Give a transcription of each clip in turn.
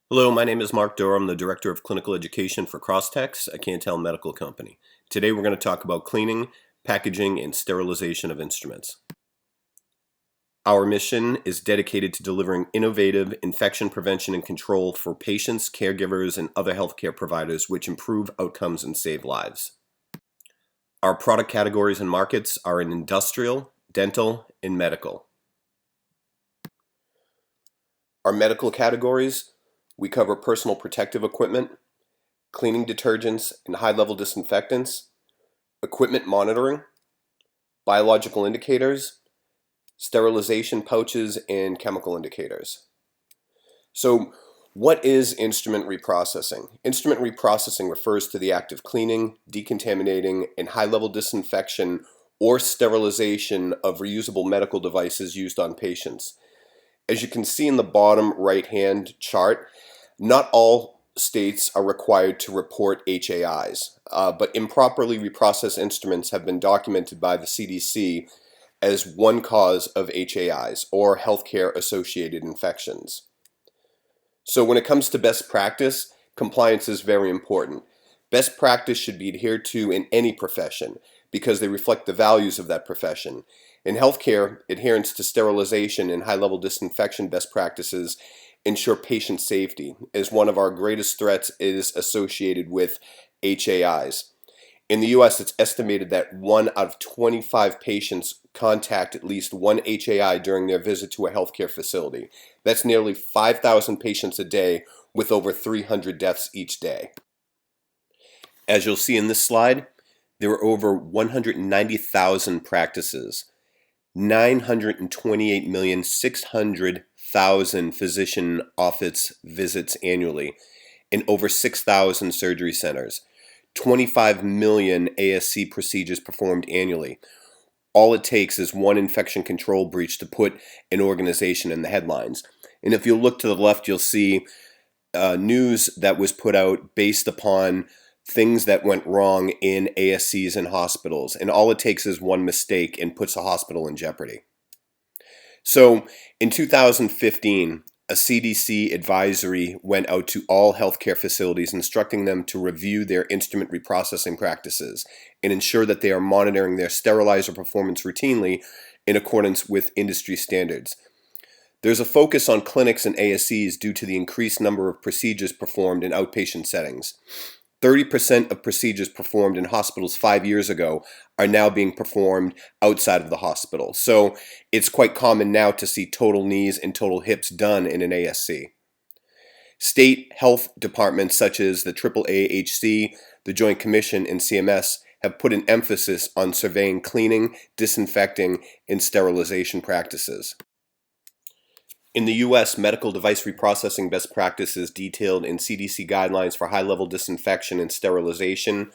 Hello, my name is Mark Durham, the Director of Clinical Education for Crosstex, a Cantel medical company. Today we're going to talk about cleaning, packaging, and sterilization of instruments. Our mission is dedicated to delivering innovative infection prevention and control for patients, caregivers, and other healthcare providers which improve outcomes and save lives. Our product categories and markets are in industrial, dental, and medical. Our medical categories: we cover personal protective equipment, cleaning detergents and high-level disinfectants, equipment monitoring, biological indicators, sterilization pouches, and chemical indicators. So, what is instrument reprocessing? Instrument reprocessing refers to the act of cleaning, decontaminating, and high-level disinfection or sterilization of reusable medical devices used on patients. As you can see in the bottom right-hand chart, not all states are required to report HAIs, but improperly reprocessed instruments have been documented by the CDC as one cause of HAIs, or healthcare-associated infections. So when it comes to best practice, compliance is very important. Best practice should be adhered to in any profession because they reflect the values of that profession. In healthcare, adherence to sterilization and high-level disinfection best practices ensure patient safety, as one of our greatest threats is associated with HAIs. In the US, it's estimated that 1 out of 25 patients contact at least one HAI during their visit to a healthcare facility. That's nearly 5,000 patients a day, with over 300 deaths each day. As you'll see in this slide, there are over 190,000 practices, 928,600,000 physician office visits annually, and over 6,000 surgery centers, 25 million ASC procedures performed annually. All it takes is one infection control breach to put an organization in the headlines. And if you look to the left, you'll see news that was put out based upon things that went wrong in ASCs and hospitals. And all it takes is one mistake and puts a hospital in jeopardy. So in 2015, a CDC advisory went out to all healthcare facilities instructing them to review their instrument reprocessing practices and ensure that they are monitoring their sterilizer performance routinely in accordance with industry standards. There's a focus on clinics and ASCs due to the increased number of procedures performed in outpatient settings. 30% of procedures performed in hospitals 5 years ago are now being performed outside of the hospital. So it's quite common now to see total knees and total hips done in an ASC. State health departments such as the AAHC, the Joint Commission, and CMS have put an emphasis on surveying cleaning, disinfecting, and sterilization practices. In the U.S., medical device reprocessing best practices detailed in CDC guidelines for high-level disinfection and sterilization,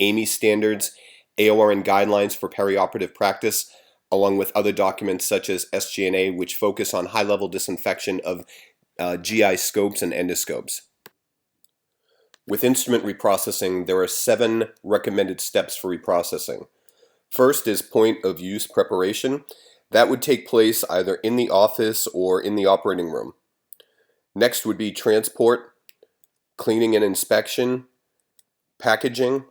AAMI standards, AORN guidelines for perioperative practice, along with other documents such as SG&A, which focus on high-level disinfection of GI scopes and endoscopes. With instrument reprocessing, there are 7 recommended steps for reprocessing. First is point of use preparation. That would take place either in the office or in the operating room. Next would be transport, cleaning and inspection, packaging,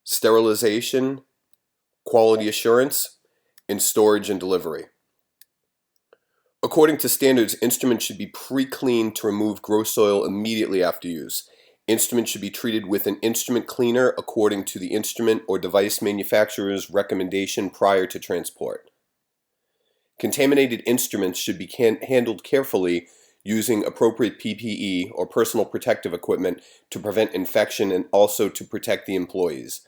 sterilization, quality assurance, and storage and delivery. According to standards, instruments should be pre-cleaned to remove gross soil immediately after use. Instruments should be treated with an instrument cleaner according to the instrument or device manufacturer's recommendation prior to transport. Contaminated instruments should be handled carefully using appropriate PPE or personal protective equipment to prevent infection and also to protect the employees.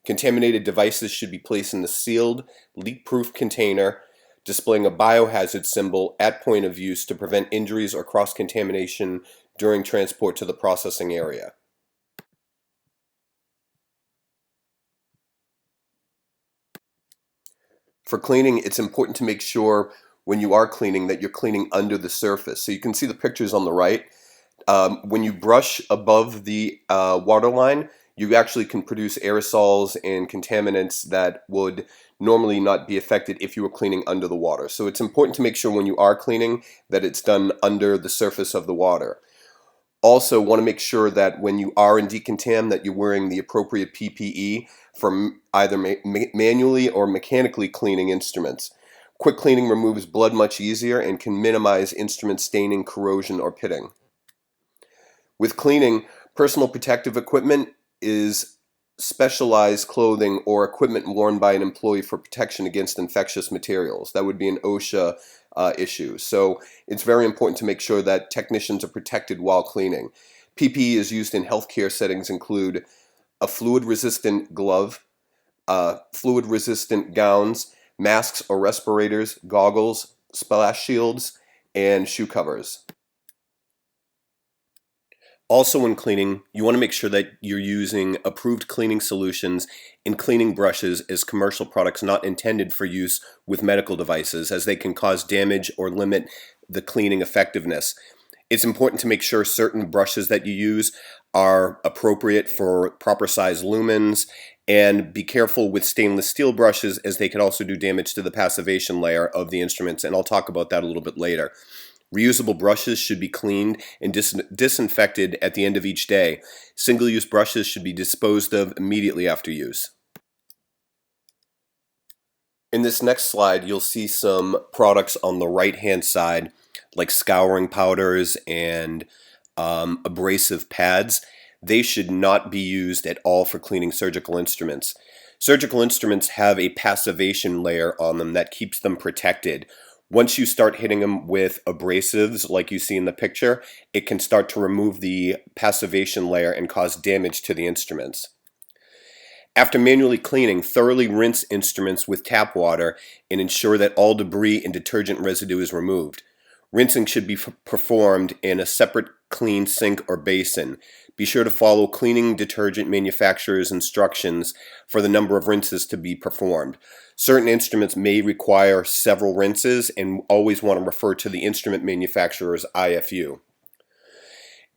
Contaminated devices should be placed in a sealed, leak-proof container displaying a biohazard symbol at point of use to prevent injuries or cross-contamination during transport to the processing area. For cleaning, it's important to make sure when you are cleaning that you're cleaning under the surface. So you can see the pictures on the right. When you brush above the water line, you actually can produce aerosols and contaminants that would normally not be affected if you were cleaning under the water. So it's important to make sure when you are cleaning that it's done under the surface of the water. Also, want to make sure that when you are in decontam that you're wearing the appropriate PPE for either manually or mechanically cleaning instruments. Quick cleaning removes blood much easier and can minimize instrument staining, corrosion, or pitting. With cleaning, personal protective equipment is specialized clothing or equipment worn by an employee for protection against infectious materials. That would be an OSHA issue. So it's very important to make sure that technicians are protected while cleaning. PPE is used in healthcare settings include a fluid-resistant glove, fluid-resistant gowns, masks or respirators, goggles, splash shields, and shoe covers. Also, when cleaning, you want to make sure that you're using approved cleaning solutions and cleaning brushes as commercial products not intended for use with medical devices, as they can cause damage or limit the cleaning effectiveness. It's important to make sure certain brushes that you use are appropriate for proper size lumens, and be careful with stainless steel brushes, as they can also do damage to the passivation layer of the instruments, and I'll talk about that a little bit later. Reusable brushes should be cleaned and disinfected at the end of each day. Single-use brushes should be disposed of immediately after use. In this next slide, you'll see some products on the right-hand side, like scouring powders and abrasive pads. They should not be used at all for cleaning surgical instruments. Surgical instruments have a passivation layer on them that keeps them protected. Once you start hitting them with abrasives, like you see in the picture, it can start to remove the passivation layer and cause damage to the instruments. After manually cleaning, thoroughly rinse instruments with tap water and ensure that all debris and detergent residue is removed. Rinsing should be performed in a separate clean sink or basin. Be sure to follow cleaning detergent manufacturers' instructions for the number of rinses to be performed. Certain instruments may require several rinses, and always want to refer to the instrument manufacturer's IFU.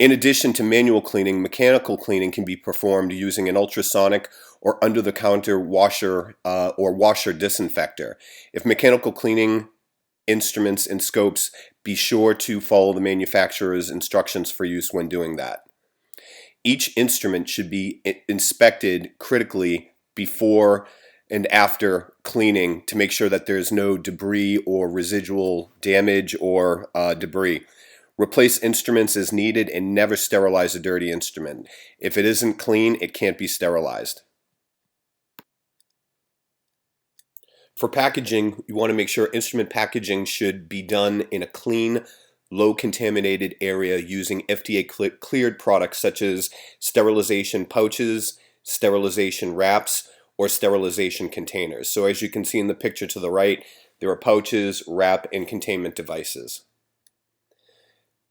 In addition to manual cleaning, mechanical cleaning can be performed using an ultrasonic or under-the-counter washer or washer disinfector. If mechanical cleaning instruments and scopes, be sure to follow the manufacturer's instructions for use when doing that. Each instrument should be inspected critically before and after cleaning to make sure that there's no debris or residual damage or debris. Replace instruments as needed and never sterilize a dirty instrument. If it isn't clean, it can't be sterilized. For packaging, you want to make sure instrument packaging should be done in a clean, low contaminated area using FDA cleared products such as sterilization pouches, sterilization wraps, or sterilization containers. So as you can see in the picture to the right, there are pouches, wrap, and containment devices.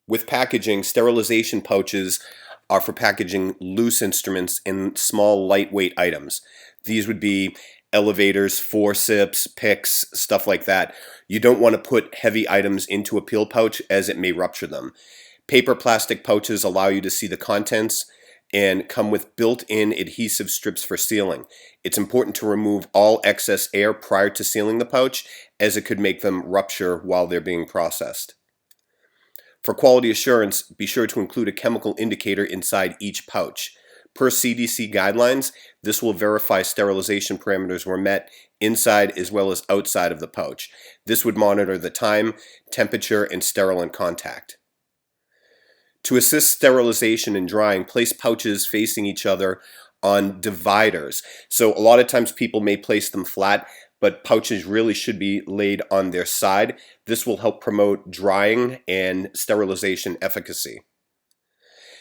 With packaging, sterilization pouches are for packaging loose instruments and small lightweight items. These would be elevators, forceps, picks, stuff like that. You don't want to put heavy items into a peel pouch, as it may rupture them. Paper plastic pouches allow you to see the contents and come with built-in adhesive strips for sealing. It's important to remove all excess air prior to sealing the pouch, as it could make them rupture while they're being processed. For quality assurance, be sure to include a chemical indicator inside each pouch. Per CDC guidelines, this will verify sterilization parameters were met inside as well as outside of the pouch. This would monitor the time, temperature, and sterilant contact. To assist sterilization and drying, place pouches facing each other on dividers. So a lot of times people may place them flat, but pouches really should be laid on their side. This will help promote drying and sterilization efficacy.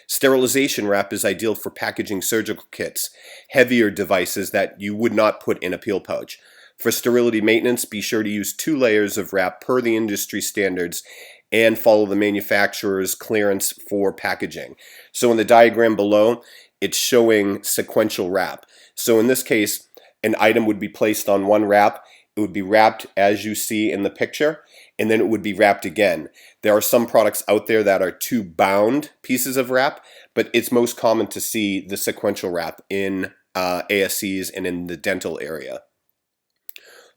Sterilization wrap is ideal for packaging surgical kits, heavier devices that you would not put in a peel pouch. For sterility maintenance, be sure to use 2 layers of wrap per the industry standards and follow the manufacturer's clearance for packaging. So in the diagram below, it's showing sequential wrap. So in this case, an item would be placed on one wrap, it would be wrapped as you see in the picture, and then it would be wrapped again. There are some products out there that are 2 bound pieces of wrap, but it's most common to see the sequential wrap in ASCs and in the dental area.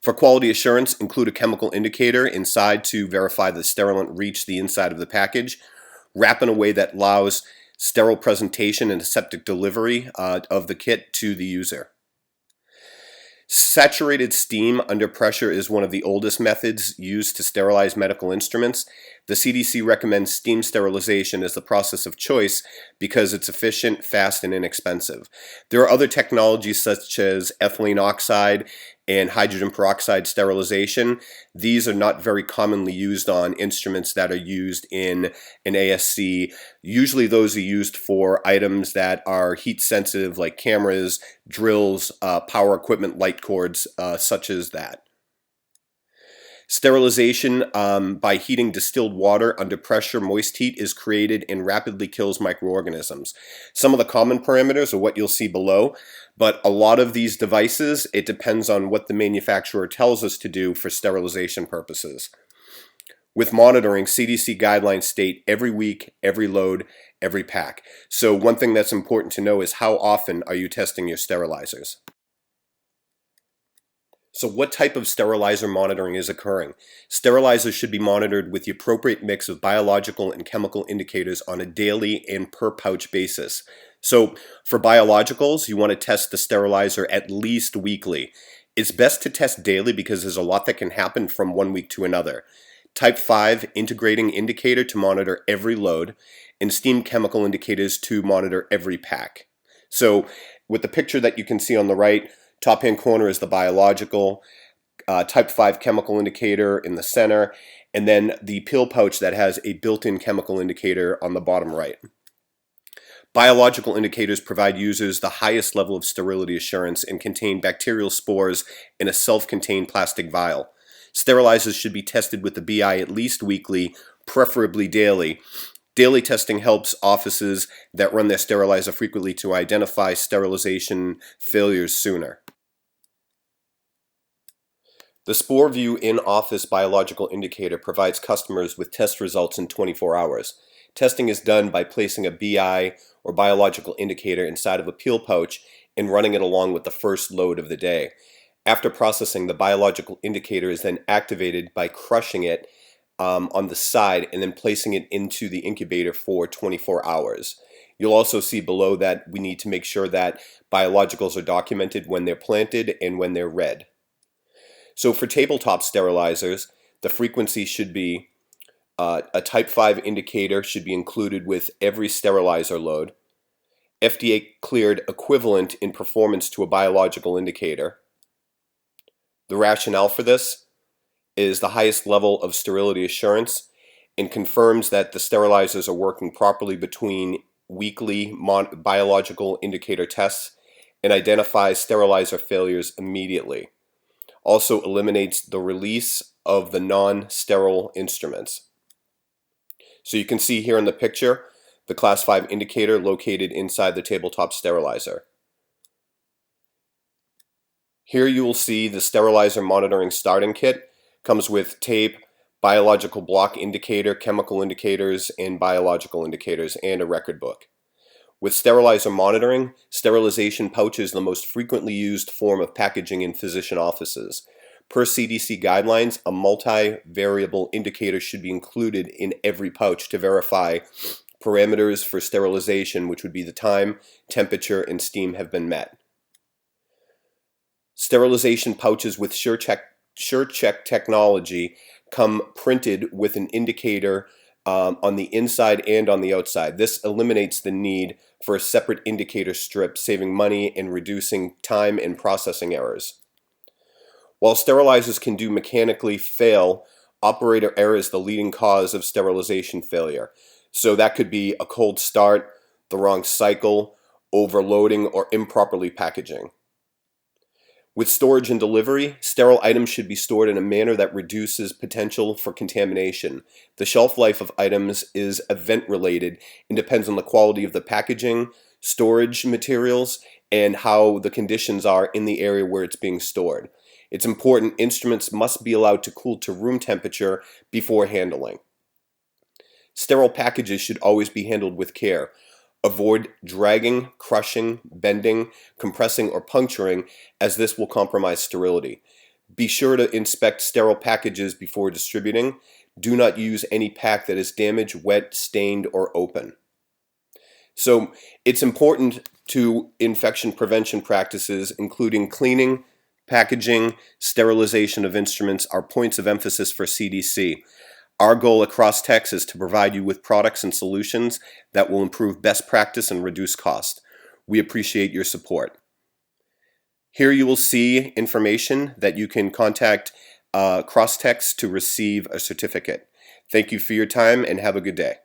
For quality assurance, include a chemical indicator inside to verify the sterilant reached the inside of the package. Wrap in a way that allows sterile presentation and aseptic delivery of the kit to the user. Saturated steam under pressure is one of the oldest methods used to sterilize medical instruments. The CDC recommends steam sterilization as the process of choice because it's efficient, fast, and inexpensive. There are other technologies such as ethylene oxide and hydrogen peroxide sterilization. These are not very commonly used on instruments that are used in an ASC. Usually those are used for items that are heat sensitive like cameras, drills, power equipment, light cords, such as that. Sterilization by heating distilled water under pressure. Moist heat is created and rapidly kills microorganisms. Some of the common parameters are what you'll see below, but a lot of these devices, it depends on what the manufacturer tells us to do for sterilization purposes. With monitoring, CDC guidelines state every week, every load, every pack. So one thing that's important to know is how often are you testing your sterilizers? So what type of sterilizer monitoring is occurring? Sterilizers should be monitored with the appropriate mix of biological and chemical indicators on a daily and per pouch basis. So for biologicals, you want to test the sterilizer at least weekly. It's best to test daily because there's a lot that can happen from one week to another. Type 5 integrating indicator to monitor every load, and steam chemical indicators to monitor every pack. So with the picture that you can see on the right, top hand corner is the biological, type 5 chemical indicator in the center, and then the pill pouch that has a built-in chemical indicator on the bottom right. Biological indicators provide users the highest level of sterility assurance and contain bacterial spores in a self-contained plastic vial. Sterilizers should be tested with the BI at least weekly, preferably daily. Daily testing helps offices that run their sterilizer frequently to identify sterilization failures sooner. The SporeView in-office biological indicator provides customers with test results in 24 hours. Testing is done by placing a BI or biological indicator inside of a peel pouch and running it along with the first load of the day. After processing, the biological indicator is then activated by crushing it on the side and then placing it into the incubator for 24 hours. You'll also see below that we need to make sure that biologicals are documented when they're planted and when they're read. So for tabletop sterilizers, the frequency should be a type 5 indicator should be included with every sterilizer load. FDA cleared equivalent in performance to a biological indicator. The rationale for this is the highest level of sterility assurance and confirms that the sterilizers are working properly between weekly biological indicator tests and identifies sterilizer failures immediately. Also eliminates the release of the non-sterile instruments. So you can see here in the picture the class 5 indicator located inside the tabletop sterilizer. Here you will see the sterilizer monitoring starting kit. Comes with tape, biological block indicator, chemical indicators, and biological indicators, and a record book. With sterilizer monitoring, sterilization pouch is the most frequently used form of packaging in physician offices. Per CDC guidelines, a multi-variable indicator should be included in every pouch to verify parameters for sterilization, which would be the time, temperature, and steam have been met. Sterilization pouches with SureCheck technology come printed with an indicator on the inside and on the outside. This eliminates the need for a separate indicator strip, saving money and reducing time and processing errors. While sterilizers can do mechanically fail, operator error is the leading cause of sterilization failure. So that could be a cold start, the wrong cycle, overloading, or improperly packaging. With storage and delivery, sterile items should be stored in a manner that reduces potential for contamination. The shelf life of items is event-related and depends on the quality of the packaging, storage materials, and how the conditions are in the area where it's being stored. It's important instruments must be allowed to cool to room temperature before handling. Sterile packages should always be handled with care. Avoid dragging, crushing, bending, compressing, or puncturing, as this will compromise sterility. Be sure to inspect sterile packages before distributing. Do not use any pack that is damaged, wet, stained, or open. So it's important to infection prevention practices, including cleaning, packaging, sterilization of instruments, are points of emphasis for CDC. Our goal at Crosstex is to provide you with products and solutions that will improve best practice and reduce cost. We appreciate your support. Here you will see information that you can contact Crosstex to receive a certificate. Thank you for your time and have a good day.